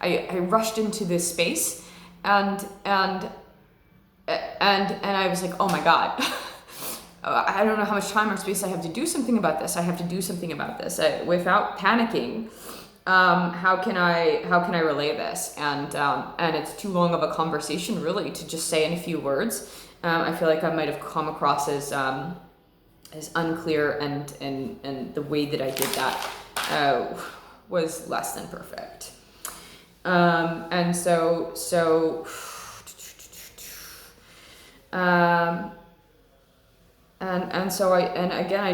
I rushed into this space, and I was like, oh my God, I don't know how much time or space I have to do something about this. I have to do something about this without panicking. How can I relay this? And it's too long of a conversation really to just say in a few words. I feel like I might have come across as unclear, and the way that I did that was less than perfect. And so I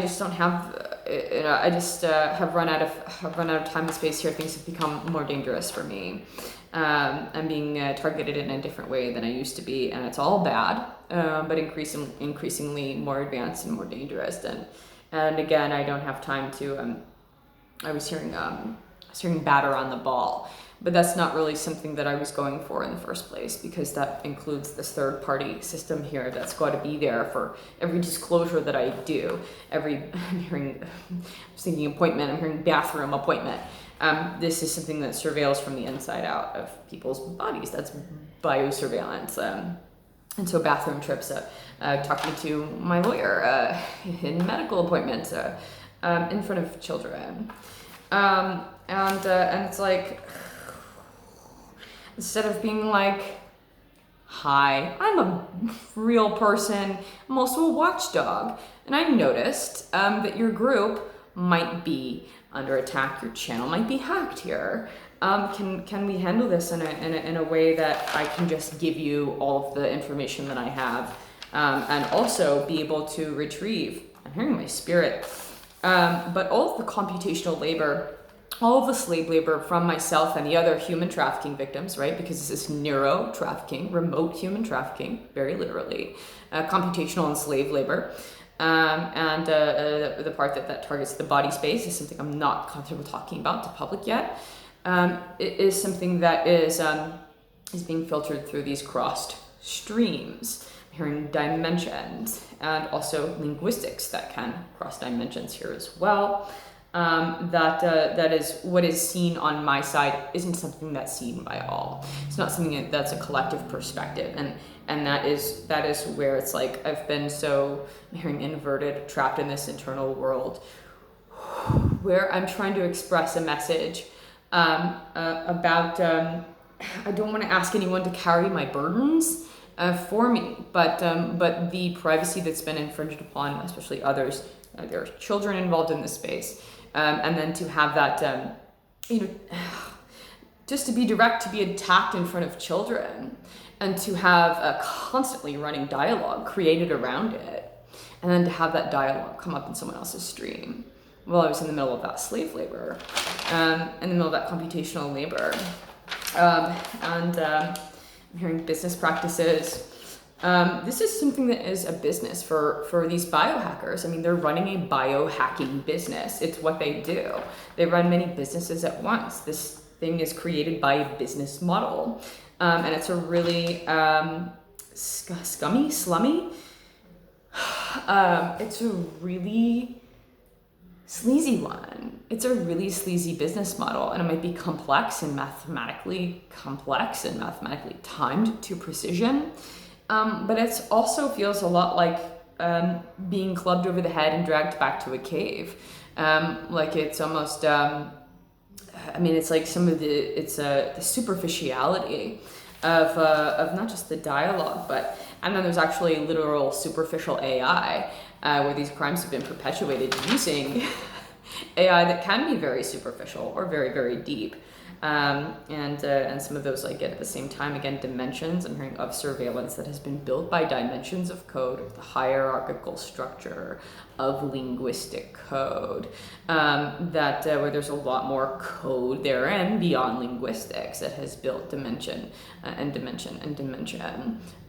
just don't have, I just have run out of time and space here. Things have become more dangerous for me. I'm being targeted in a different way than I used to be, and it's all bad, but increasingly more advanced and more dangerous. And again, I don't have time to. I was hearing batter on the ball, but that's not really something that I was going for in the first place, because that includes this third party system here that's got to be there for every disclosure that I do. I'm thinking appointment, I'm hearing bathroom appointment. This is something that surveils from the inside out of people's bodies. That's biosurveillance. And so bathroom trips, talking to my lawyer, in medical appointments, in front of children. And it's like, instead of being like, hi, I'm a real person, I'm also a watchdog, and I noticed that your group might be under attack, your channel might be hacked here. Can we handle this in a way that I can just give you all of the information that I have, and also be able to retrieve, I'm hearing my spirit, but all of the computational labor, all of the slave labor from myself and the other human trafficking victims, right? Because this is neuro trafficking, remote human trafficking, very literally, computational and slave labor. And the part that targets the body space is something I'm not comfortable talking about to public yet. It is something that is being filtered through these crossed streams. I'm hearing dimensions, and also linguistics that can cross dimensions here as well. That is what is seen on my side isn't something that's seen by all. It's not something that's a collective perspective, and that is where it's like I've been so, I'm hearing inverted, trapped in this internal world where I'm trying to express a message about I don't want to ask anyone to carry my burdens for me, but the privacy that's been infringed upon, especially others. There are children involved in this space. And then to have that, just to be direct, to be attacked in front of children, and to have a constantly running dialogue created around it, and then to have that dialogue come up in someone else's stream while I was in the middle of that slave labor, in the middle of that computational labor, and I'm hearing business practices. This is something that is a business for these biohackers. I mean, they're running a biohacking business. It's what they do. They run many businesses at once. This thing is created by a business model. And it's a really slummy. It's a really sleazy one. It's a really sleazy business model, and it might be complex and mathematically timed to precision. But it also feels a lot like being clubbed over the head and dragged back to a cave. Like it's almost, it's like the superficiality of not just the dialogue, and then there's actually literal superficial AI, where these crimes have been perpetuated using AI that can be very superficial or very, very deep. And some of those, like, at the same time, again, dimensions, I'm hearing of surveillance that has been built by dimensions of code, of the hierarchical structure of linguistic code, where there's a lot more code therein beyond linguistics that has built dimension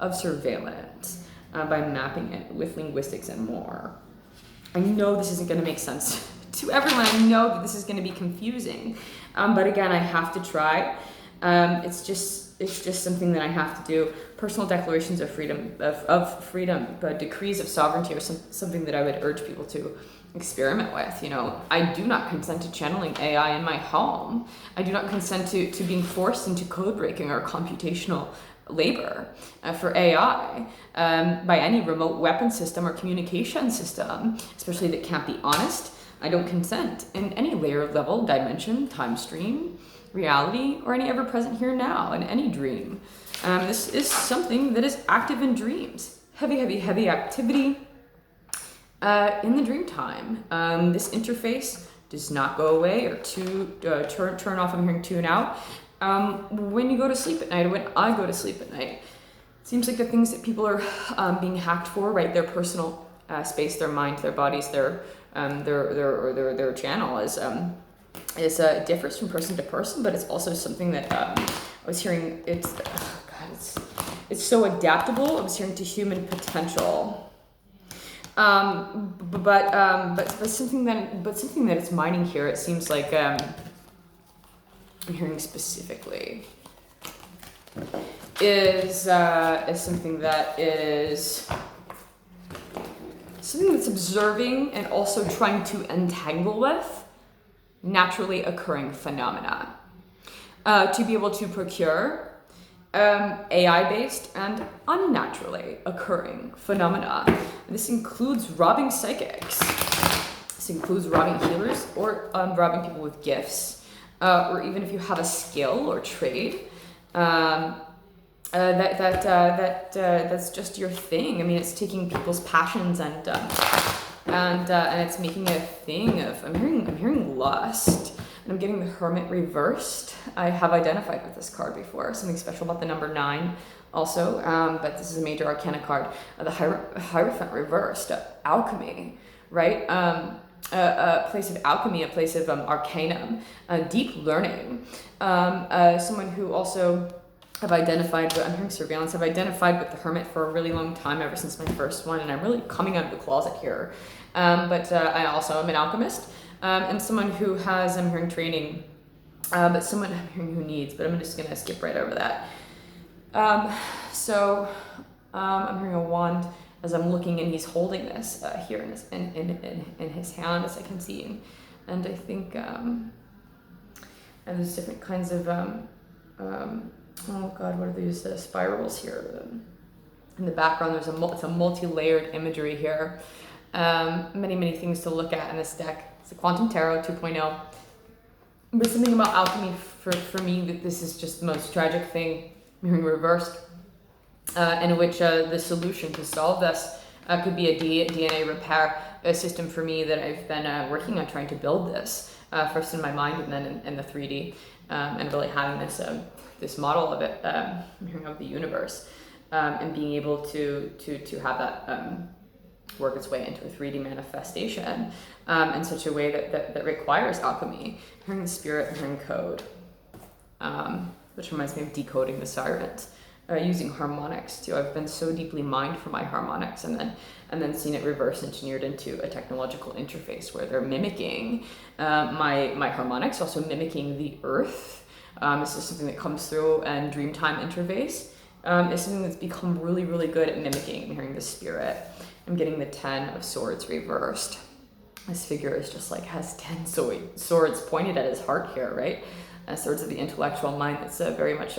of surveillance by mapping it with linguistics and more. I know this isn't going to make sense to everyone. I know that this is going to be confusing. But again, I have to try. It's just something that I have to do. Personal declarations of freedom, but decrees of sovereignty are something that I would urge people to experiment with. I do not consent to channeling AI in my home. I do not consent to being forced into code breaking or computational labor for AI by any remote weapon system or communication system, especially that can't be honest. I don't consent in any layer, level, dimension, time stream, reality, or any ever present here now in any dream. This is something that is active in dreams. Heavy activity in the dream time. This interface does not go away or turn off. I'm hearing tune out when you go to sleep at night, or when I go to sleep at night. It seems like the things that people are being hacked for, right? Their personal space, their mind, their bodies, their channel is differs from person to person, but it's also something that I was hearing. It's so adaptable. I was hearing to human potential. But something that it's mining here. It seems like I'm hearing specifically is something that's observing and also trying to entangle with naturally occurring phenomena to be able to procure AI-based and unnaturally occurring phenomena. This includes robbing psychics. This includes robbing healers or robbing people with gifts, or even if you have a skill or trade that's just your thing. I mean, it's taking people's passions and it's making it a thing of. I'm hearing lust. And I'm getting the Hermit reversed. I have identified with this card before. Something special about the number 9 also. But this is a major arcana card. The Hierophant reversed. Alchemy, right? A place of alchemy, a place of arcanum, deep learning. Someone who also have identified with, I'm hearing surveillance, I've identified with the Hermit for a really long time, ever since my first one. And I'm really coming out of the closet here. But I also am an alchemist. And someone who has, I'm hearing training, but someone I'm hearing who needs, but I'm just going to skip right over that. I'm hearing a wand as I'm looking, and he's holding this here in his hand, as I can see. And I think, and there's different kinds of, oh God, what are these spirals here? In the background, it's a multi-layered imagery here. Many things to look at in this deck. It's a Quantum Tarot 2.0. But something about alchemy for me, that this is just the most tragic thing, hearing reversed, in which the solution to solve this could be a DNA repair system for me that I've been working on trying to build this, first in my mind and then in the 3D, and really having this model of it, of the universe, and being able to have that work its way into a 3D manifestation in such a way that requires alchemy. Hearing the spirit, hearing code, which reminds me of decoding the sirens, using harmonics too. I've been so deeply mined for my harmonics, and then seen it reverse engineered into a technological interface where they're mimicking my harmonics, also mimicking the earth. This is something that comes through and Dreamtime interface. It's something that's become really, really good at mimicking and hearing the spirit. I'm getting the 10 of Swords reversed. This figure is just like has 10 swords pointed at his heart here, right? Swords of the intellectual mind that's very much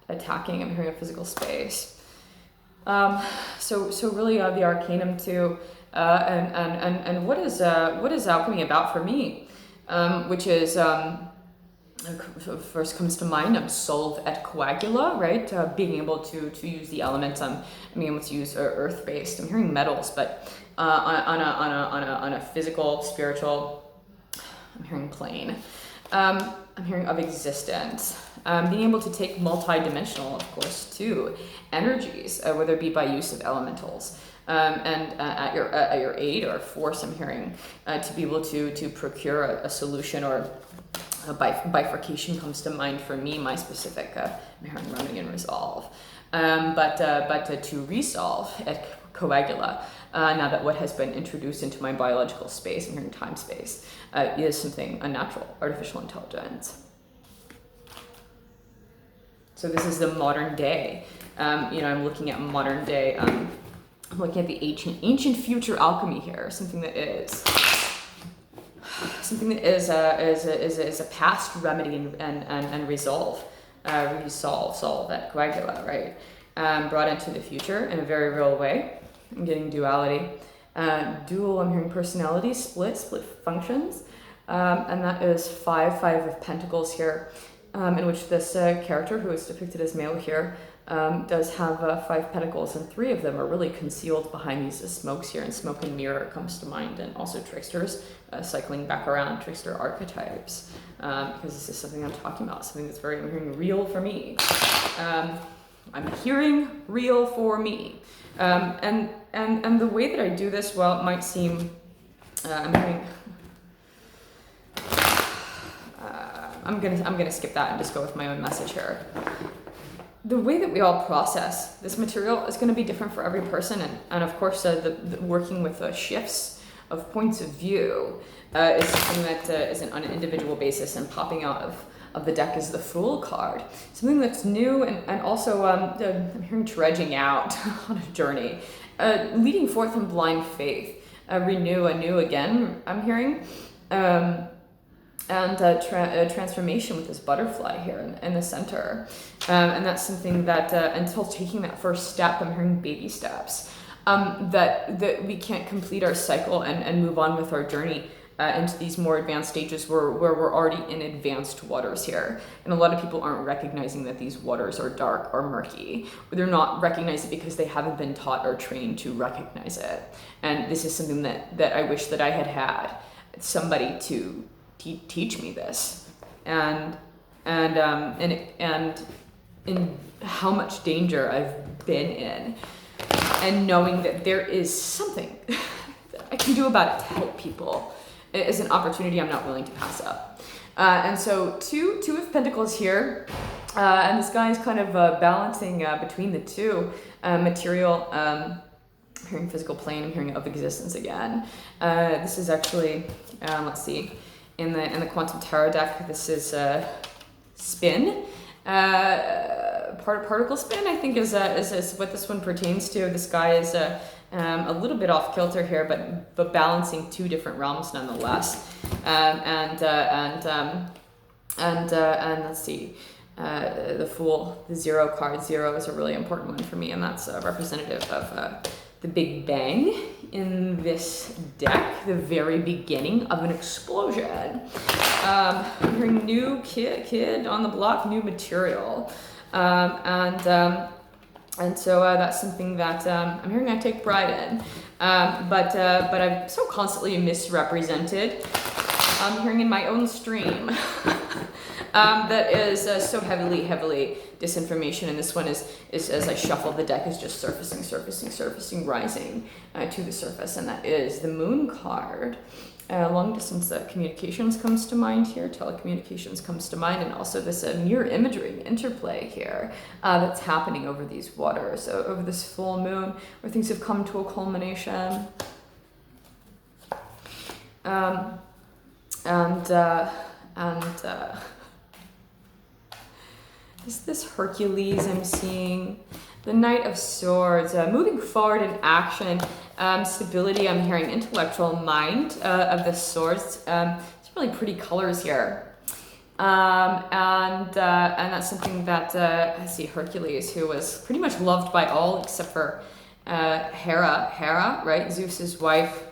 attacking. I'm hearing a physical space. So really the Arcanum too, and what is alchemy about for me? Which is first comes to mind, solve et coagula, right? Being able to use the elements, being able to use earth-based. I'm hearing metals, but on a physical, spiritual, I'm hearing plane. I'm hearing of existence. Being able to take multi-dimensional, of course, too, energies, whether it be by use of elementals. And at your aid or force, I'm hearing to be able to procure a solution, or a bifurcation comes to mind for me. My specific, I'm hearing running and resolve, but to resolve at coagula. Now that what has been introduced into my biological space, I'm hearing time space, is something unnatural, artificial intelligence. So this is the modern day. I'm looking at modern day. I'm looking at the ancient future alchemy here. Something that is a past remedy and resolve that coagula, right? Brought into the future in a very real way. I'm getting duality. Dual, I'm hearing personality, split functions. And that is five of pentacles here, in which this character, who is depicted as male here, does have 5 pentacles, and 3 of them are really concealed behind these smokes here, and smoke and mirror comes to mind, and also tricksters, cycling back around trickster archetypes, because this is something I'm talking about, something that's I'm hearing real for me. I'm hearing real for me. And the way that I do this, well, it might seem, I'm gonna skip that and just go with my own message here. The way that we all process this material is going to be different for every person, and of course, the working with shifts of points of view is something that isn't on an individual basis. And popping out of the deck is the Fool card, something that's new, and also I'm hearing dredging out on a journey, leading forth in blind faith, renew anew again. I'm hearing. And transformation with this butterfly here in the center. And that's something that until taking that first step, I'm hearing baby steps, that we can't complete our cycle and move on with our journey into these more advanced stages where we're already in advanced waters here. And a lot of people aren't recognizing that these waters are dark or murky. They're not recognizing it because they haven't been taught or trained to recognize it. And this is something that I wish that I had somebody to teach me this, and in how much danger I've been in, and knowing that there is something that I can do about it to help people is an opportunity I'm not willing to pass up. And so two of Pentacles here, and this guy is kind of balancing between the two, material. I'm hearing physical plane. I'm hearing of existence again. This is actually let's see. In the Quantum Tarot deck, this is spin. Particle spin, I think, is what this one pertains to. This guy is a little bit off kilter here, but balancing 2 different realms nonetheless. And let's see. The Fool, the 0 card. 0 is a really important one for me, and that's representative of the Big Bang in this deck, the very beginning of an explosion. I'm hearing new kid on the block, new material, and so that's something that I'm hearing I take pride in, but I'm so constantly misrepresented. I'm hearing in my own stream. That is so heavily disinformation, and this one is as I shuffle the deck, is just surfacing, rising to the surface, and that is the Moon card. Long distance communications comes to mind here, telecommunications comes to mind, and also this mirror imagery interplay here that's happening over these waters, over this full moon, where things have come to a culmination. Is this Hercules I'm seeing? The Knight of Swords, moving forward in action, stability, I'm hearing intellectual mind of the Swords. It's really pretty colors here. And that's something that I see Hercules, who was pretty much loved by all except for Hera, right? Zeus's wife.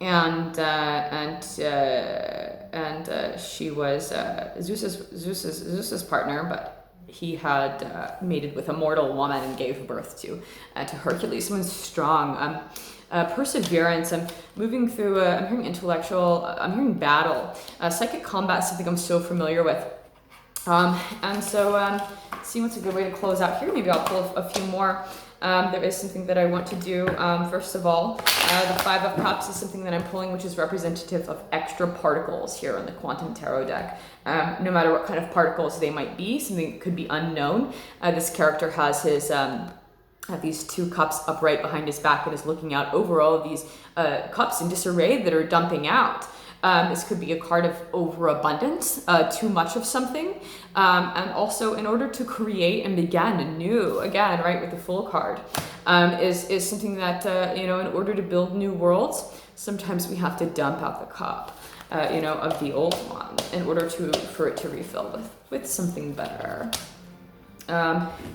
And she was Zeus's partner, but he had mated with a mortal woman and gave birth to Hercules. Someone's strong, perseverance. I'm moving through. I'm hearing intellectual. I'm hearing battle. Psychic combat is something I'm so familiar with. And so see what's a good way to close out here. Maybe I'll pull a few more. There is something that I want to do. First of all, the 5 of Cups is something that I'm pulling, which is representative of extra particles here on the Quantum Tarot deck. No matter what kind of particles they might be, something that could be unknown. This character has his these 2 cups upright behind his back and is looking out over all of these cups in disarray that are dumping out. This could be a card of overabundance, too much of something. And also in order to create and begin anew, again, right, with the Fool card, is something that, in order to build new worlds, sometimes we have to dump out the cup, of the old one in order for it to refill with something better.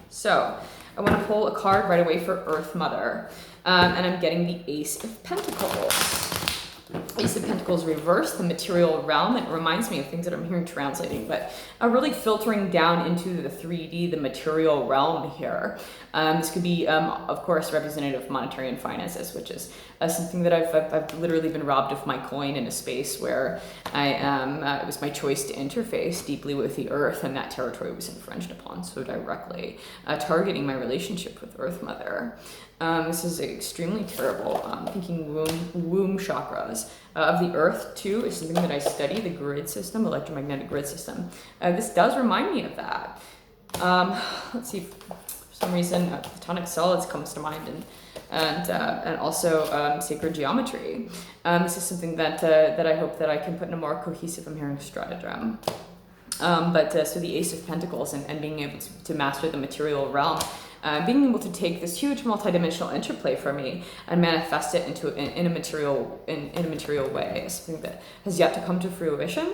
So I want to pull a card right away for Earth Mother, and I'm getting the Ace of Pentacles. Ace of Pentacles reversed, the material realm. It reminds me of things that I'm hearing translating, but really filtering down into the 3D, the material realm here. This could be, of course, representative of monetary and finances, which is something that I've literally been robbed of my coin in a space where it was my choice to interface deeply with the earth, and that territory was infringed upon so directly, targeting my relationship with Earth Mother. This is extremely terrible. Thinking womb chakras of the earth too is something that I study, the grid system, electromagnetic grid system. This does remind me of that. Let's see, for some reason, platonic solids comes to mind, and also sacred geometry. This is something that I hope that I can put in a more cohesive, I'm hearing, stratagem. So the Ace of Pentacles and being able to master the material realm. Being able to take this huge multidimensional interplay for me and manifest it in a material way is something that has yet to come to fruition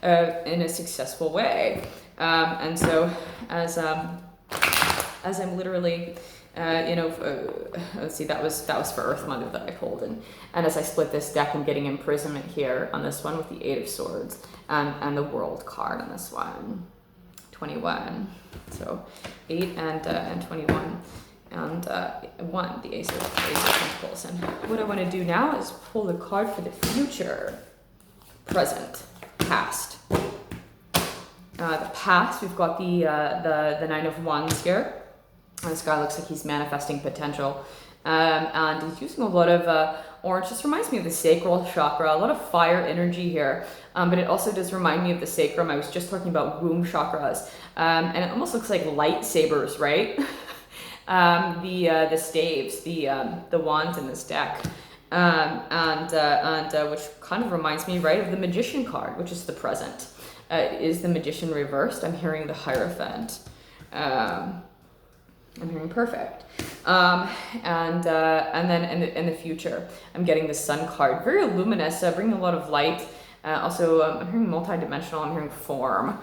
in a successful way. And so as I'm literally let's see, that was for Earth Mother that I pulled, and as I split this deck, I'm getting imprisonment here on this one with the 8 of Swords and the World card on this one. 21. So 8 and 21 and 1, the Ace of Pentacles. And what I want to do now is pull the card for the future, present, past. The past, we've got the 9 of Wands here. This guy looks like he's manifesting potential, and he's using a lot of orange. This reminds me of the sacral chakra, a lot of fire energy here, but it also does remind me of the sacrum. I was just talking about womb chakras, and it almost looks like lightsabers, right? The staves, the wands in this deck, and which kind of reminds me, right, of the Magician card, which is the present. Is the Magician reversed? I'm hearing the Hierophant. I'm hearing perfect. And then in the future, I'm getting the Sun card, very luminous, bringing a lot of light. Also, I'm hearing multidimensional. I'm hearing form.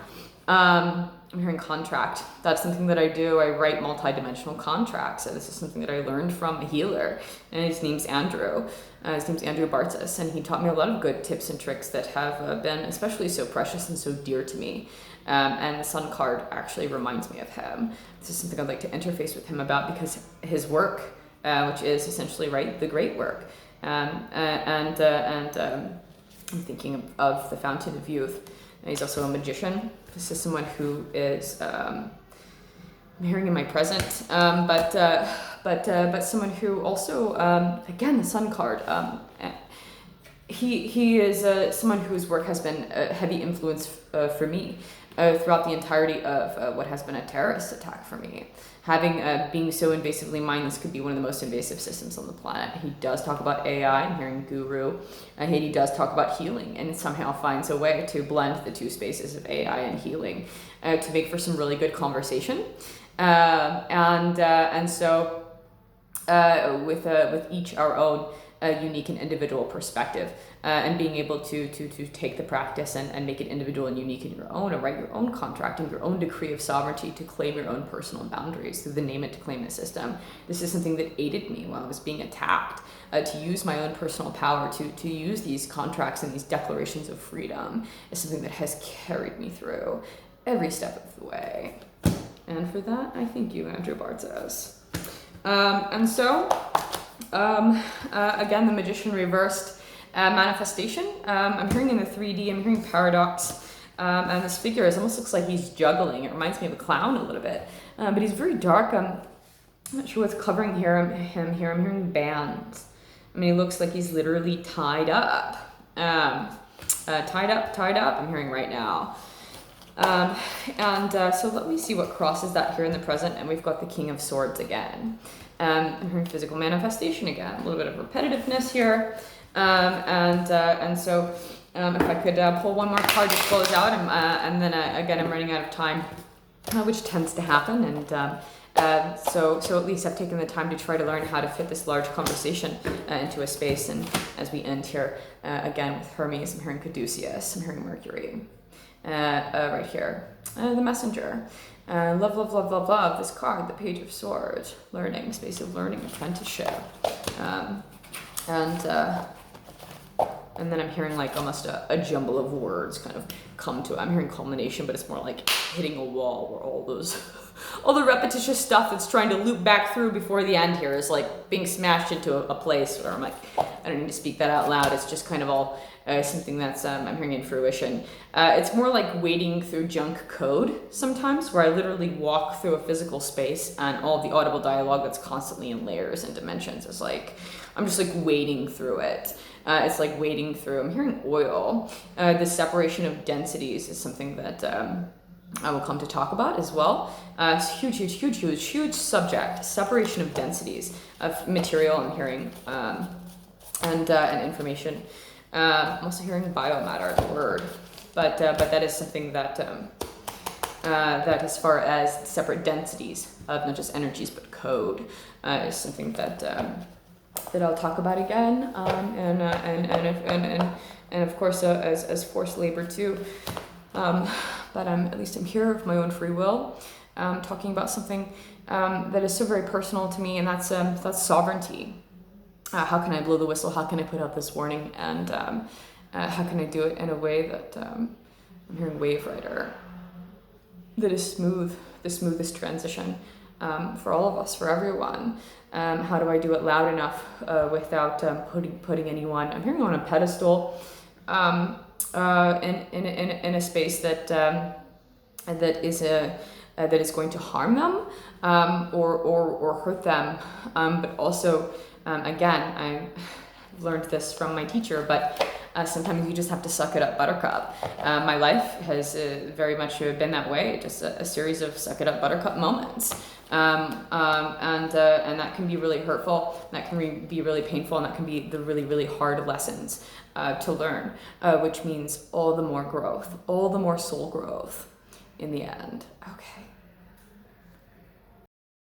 I'm hearing contract. That's something that I do. I write multidimensional contracts. This is something that I learned from a healer, and his name's Andrew. His name's Andrew Bartzis, and he taught me a lot of good tips and tricks that have been especially so precious and so dear to me. And the Sun card actually reminds me of him. This is something I'd like to interface with him about, because his work, which is essentially, right, the great work, I'm thinking of the Fountain of Youth. And he's also a magician. This is someone who is, I'm hearing in my present, but someone who also, again, the Sun card. He is someone whose work has been a heavy influence for me throughout the entirety of what has been a terrorist attack for me. Having being so invasively mindless could be one of the most invasive systems on the planet. He does talk about AI, I'm hearing guru. He does talk about healing, and somehow finds a way to blend the two spaces of AI and healing to make for some really good conversation. And so with each our own unique and individual perspective, and being able to take the practice and make it individual and unique in your own, and write your own contract and your own decree of sovereignty to claim your own personal boundaries through the Name It to Claim It system. This is something that aided me while I was being attacked, to use my own personal power to use these contracts and these declarations of freedom is something that has carried me through every step of the way. And for that, I thank you, Andrew Bartzis. And so, again, the Magician reversed, manifestation. I'm hearing in the 3D, I'm hearing paradox, and this figure almost looks like he's juggling. It reminds me of a clown a little bit, but he's very dark. I'm not sure what's covering him here. I'm hearing bands. I mean, he looks like he's literally tied up. Tied up, I'm hearing right now. So let me see what crosses that here in the present, and we've got the King of Swords again. I'm hearing physical manifestation again, a little bit of repetitiveness here. And so If I could pull one more card to close out, and then again I'm running out of time, which tends to happen, and so at least I've taken the time to try to learn how to fit this large conversation into a space. And as we end here, again with Hermes, I'm hearing Caduceus, I'm hearing Mercury, right here, the Messenger. Love, love, love, love, love. This card, the Page of Swords, learning, space of learning, apprenticeship, and then I'm hearing like almost a jumble of words kind of come to it. I'm hearing culmination, but it's more like hitting a wall where all the repetitious stuff that's trying to loop back through before the end here is like being smashed into a place where I'm like, I don't need to speak that out loud. It's just kind of all something that's I'm hearing in fruition. It's more like wading through junk code sometimes, where I literally walk through a physical space and all the audible dialogue that's constantly in layers and dimensions is like, I'm just like wading through it. It's like wading through, I'm hearing oil. The separation of densities is something that I will come to talk about as well. It's huge subject. Separation of densities of material I'm hearing, and information. I'm also hearing biomatter, the word, but that is something that that as far as separate densities of not just energies but code is something that I'll talk about again, and of course as forced labor too. But at least I'm here of my own free will, talking about something that is so very personal to me, and that's sovereignty. How can I blow the whistle? How can I put out this warning? And how can I do it in a way that I'm hearing wave rider, that is smooth, the smoothest transition for all of us, for everyone. How do I do it loud enough without putting anyone? I'm hearing on a pedestal, in a space that is going to harm them or hurt them, but also. Again, I learned this from my teacher, but sometimes you just have to suck it up, buttercup. My life has very much been that way, just a series of suck it up, buttercup moments. And that can be really hurtful, that can be really painful, and that can be the really, really hard lessons to learn, which means all the more growth, all the more soul growth in the end. Okay.